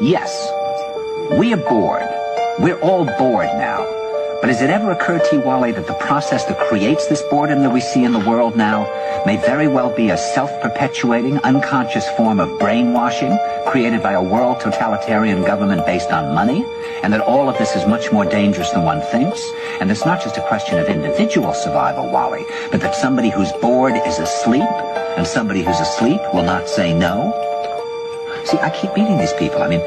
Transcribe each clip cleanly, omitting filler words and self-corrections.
Yes, we are bored. We're all bored now. But has it ever occurred to you, Wally, that the process that creates this boredom that we see in the world now may very well be a self-perpetuating, unconscious form of brainwashing created by a world totalitarian government based on money, and that all of this is much more dangerous than one thinks, and it's not just a question of individual survival, Wally, but that somebody who's bored is asleep, and somebody who's asleep will not say no? See, I keep meeting these people. I mean,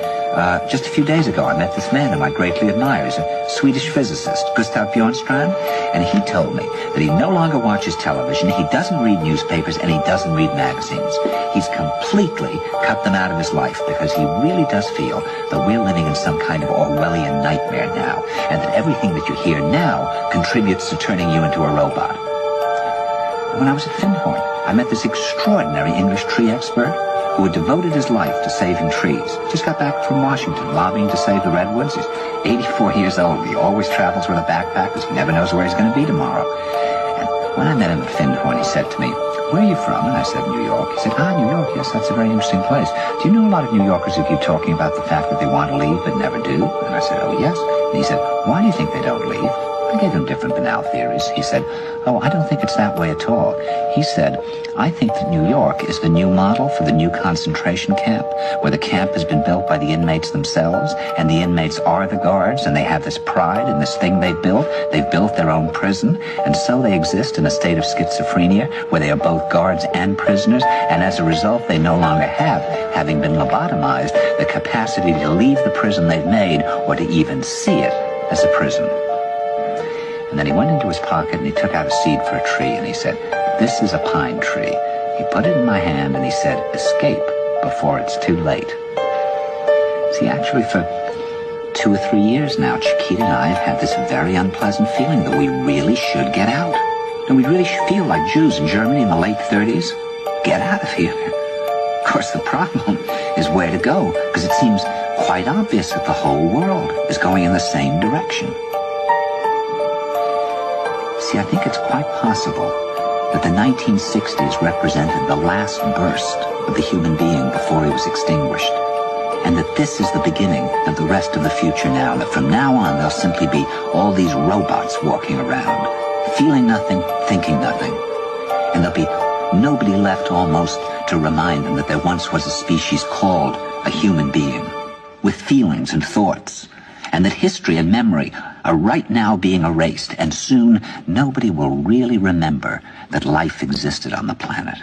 just a few days ago, I met this man whom I greatly admire. He's a Swedish physicist, Gustav Bjornstrand, and he told me that he no longer watches television, he doesn't read newspapers, and he doesn't read magazines. He's completely cut them out of his life because he really does feel that we're living in some kind of Orwellian nightmare now, and that everything that you hear now contributes to turning you into a robot. When I was at Findhorn, I met this extraordinary English tree expert who had devoted his life to saving trees. Just got back from Washington, lobbying to save the redwoods. He's 84 years old. He always travels with a backpack because he never knows where he's going to be tomorrow. And when I met him at Findhorn, he said to me, "Where are you from?" And I said, "New York." He said, "New York, yes, that's a very interesting place. Do you know a lot of New Yorkers who keep talking about the fact that they want to leave but never do?" And I said, "Oh, yes." And he said, "Why do you think they don't leave?" I gave him different banal theories. He said, "Oh, I don't think it's that way at all." He said, "I think that New York is the new model for the new concentration camp, where the camp has been built by the inmates themselves, and the inmates are the guards, and they have this pride in this thing they've built. They've built their own prison, and so they exist in a state of schizophrenia, where they are both guards and prisoners, and as a result, they no longer have, having been lobotomized, the capacity to leave the prison they've made, or to even see it as a prison." And then he went into his pocket and he took out a seed for a tree and he said, "This is a pine tree." He put it in my hand and he said, "Escape before it's too late." See, actually for 2 or 3 years now, Chiquita and I have had this very unpleasant feeling that we really should get out. And we really feel like Jews in Germany in the late 30s. Get out of here. Of course, the problem is where to go, because it seems quite obvious that the whole world is going in the same direction. See, I think it's quite possible that the 1960s represented the last burst of the human being before he was extinguished, and that this is the beginning of the rest of the future now, that from now on there'll simply be all these robots walking around, feeling nothing, thinking nothing, and there'll be nobody left almost to remind them that there once was a species called a human being, with feelings and thoughts, and that history and memory are right now being erased, and soon nobody will really remember that life existed on the planet.